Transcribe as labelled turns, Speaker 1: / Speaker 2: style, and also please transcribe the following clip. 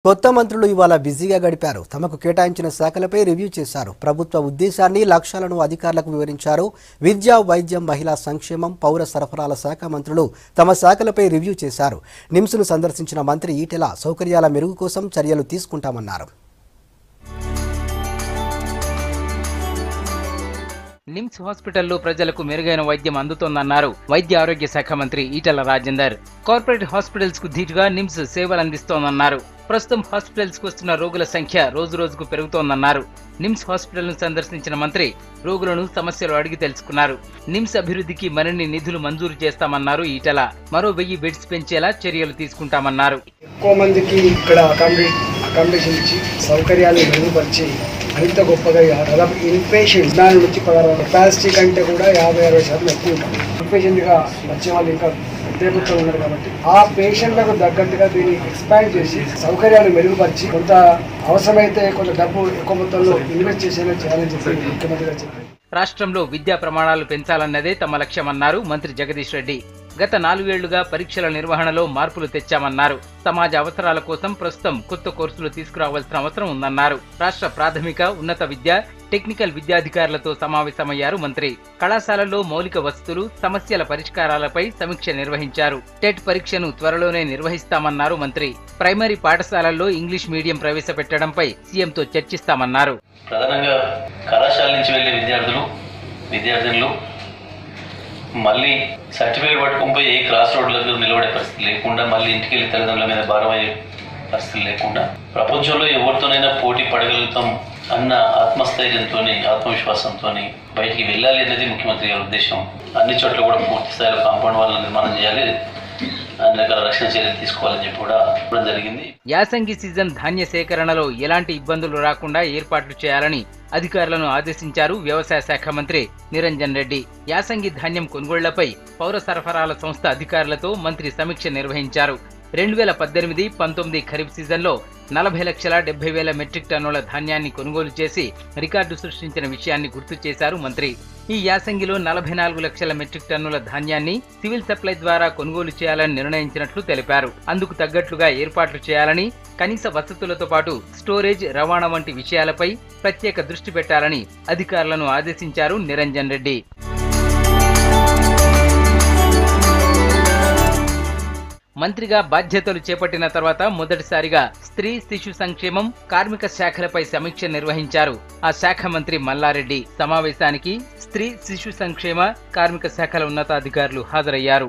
Speaker 1: కొత్త మంత్రులు ఇవాళ బిజీగా గడిపారు. తమకు కేటాయించిన శాఖలపై రివ్యూ చేశారు. ప్రభుత్వ ఉద్దేశాన్ని, లక్ష్యాలను అధికారులకు వివరించారు. విద్య, వైద్యం, మహిళా సంక్షేమం, పౌర సరఫరాల శాఖ మంత్రులు తమ శాఖలపై రివ్యూ చేశారు. నిమ్స్ను సందర్శించిన మంత్రి ఈటెల సౌకర్యాల మెరుగు కోసం చర్యలు తీసుకుంటామన్నారు.
Speaker 2: నిమ్స్ హాస్పిటల్లో ప్రజలకు మెరుగైన వైద్యం అందుతోందన్నారు వైద్య ఆరోగ్య శాఖ మంత్రి ఈటెల రాజేందర్. కార్పొరేట్ హాస్పిటల్స్ కు ధీటుగా నిమ్స్ సేవలు అందిస్తోందన్నారు. ప్రస్తుతం హాస్పిటల్స్ కు వస్తున్న రోగుల సంఖ్య రోజురోజుకు పెరుగుతోందన్నారు. నిమ్స్ హాస్పిటల్ ను సందర్శించిన మంత్రి రోగులను సమస్యలు అడిగి తెలుసుకున్నారు. నిమ్స్ అభివృద్ధికి మరిన్ని నిధులు మంజూరు చేస్తామన్నారు ఈటెల. మరో 1000 బెడ్స్ పెంచేలా చర్యలు తీసుకుంటామన్నారు.
Speaker 3: ఎక్కువ మందికి ఇక్కడ అకామిడేషన్ ఇచ్చి సౌకర్యాలు మెరుగుపరిచి అంత గొప్పగా దాదాపు ఇన్పేషెంట్ దాని నుంచి 16 కెపాసిటీ కంటే కూడా 50-60% ఎక్కువ ఉంటారు. ఇన్పేషెంట్గా వచ్చే వాళ్ళు ఇంకా పెద్ద ఉన్నారు కాబట్టి ఆ పేషెంట్లకు తగ్గట్టుగా దీన్ని ఎక్స్పాండ్ చేసి సౌకర్యాలు మెరుగుపరిచి కొంత అవసరమైతే కొంత డబ్బు ఎక్కువ మొత్తంలో ఇన్వెస్ట్ చేసేలా చేయాలని చెప్పి ముఖ్యమంత్రి గారు చెప్పారు.
Speaker 2: రాష్ట్రంలో విద్యా ప్రమాణాలు పెంచాలన్నదే తమ లక్ష్యమన్నారు మంత్రి జగదీష్ రెడ్డి. గత 4 ఏళ్లుగా పరీక్షల నిర్వహణలో మార్పులు తెచ్చామన్నారు. సమాజ అవసరాల కోసం ప్రస్తుతం కొత్త కోర్సులు తీసుకురావాల్సిన అవసరం ఉందన్నారు. రాష్ట్ర ప్రాథమిక, ఉన్నత విద్య, టెక్నికల్ విద్యాధికారులతో సమావేశమయ్యారు మంత్రి. కళాశాలల్లో మౌలిక వసతులు, సమస్యల పరిష్కారాలపై సమీక్ష నిర్వహించారు. టెట్ పరీక్షను త్వరలోనే నిర్వహిస్తామన్నారు మంత్రి. ప్రైమరీ పాఠశాలల్లో ఇంగ్లీష్ మీడియం ప్రవేశపెట్టడంపై సీఎంతో చర్చిస్తామన్నారు.
Speaker 4: ప్రధానంగా కళాశాల నుంచి వెళ్లే విద్యార్థులు మళ్ళీ సర్టిఫికేట్ పట్టుకుని ఏ క్రాస్ రోడ్లకు నిలబడే పరిస్థితి లేకుండా, మళ్ళీ ఇంటికి వెళ్ళి తల్లిదండ్రుల మీద భారం అయ్యే పరిస్థితి లేకుండా, ప్రపంచంలో ఎవరితోనైనా పోటీ పడగలుగుతాం అన్న ఆత్మస్థైర్యంతో, ఆత్మవిశ్వాసంతో బయటికి వెళ్ళాలి అనేది ముఖ్యమంత్రి గారి ఉద్దేశం. అన్ని చోట్ల కూడా పూర్తి స్థాయిలో కాంపౌండ్ వాళ్ళ నిర్మాణం చేయాలి, అన్ని రకాల రక్షణ చర్యలు తీసుకోవాలని చెప్పి కూడా జరిగింది.
Speaker 2: యాసంగి సీజన్ ధాన్య సేకరణలో ఎలాంటి ఇబ్బందులు రాకుండా ఏర్పాట్లు చేయాలని అధికారులను ఆదేశించారు వ్యవసాయ శాఖ మంత్రి నిరంజన్ రెడ్డి. యాసంగి ధాన్యం కొనుగోళ్లపై పౌర సరఫరాల సంస్థ అధికారులతో మంత్రి సమీక్ష నిర్వహించారు. 2018-19 ఖరీఫ్ సీజన్లో 40,70,000 మెట్రిక్ టన్నుల ధాన్యాన్ని కొనుగోలు చేసి రికార్డు సృష్టించిన విషయాన్ని గుర్తు చేశారు మంత్రి. ఈ యాసంగిలో 44 లక్షల మెట్రిక్ టన్నుల ధాన్యాన్ని సివిల్ సప్లై ద్వారా కొనుగోలు చేయాలని నిర్ణయించినట్లు తెలిపారు. అందుకు తగ్గట్లుగా ఏర్పాట్లు చేయాలని, కనీస వసతులతో పాటు స్టోరేజ్, రవాణా వంటి విషయాలపై ప్రత్యేక దృష్టి పెట్టాలని అధికారులను ఆదేశించారు నిరంజన్ రెడ్డి. మంత్రిగా బాధ్యతలు చేపట్టిన తర్వాత మొదటిసారిగా స్త్రీ, శిశు సంక్షేమం, కార్మిక శాఖలపై సమీక్ష నిర్వహించారు ఆ శాఖ మంత్రి మల్లారెడ్డి. సమావేశానికి స్త్రీ, శిశు సంక్షేమ, కార్మిక శాఖల ఉన్నతాధికారులు హాజరయ్యారు.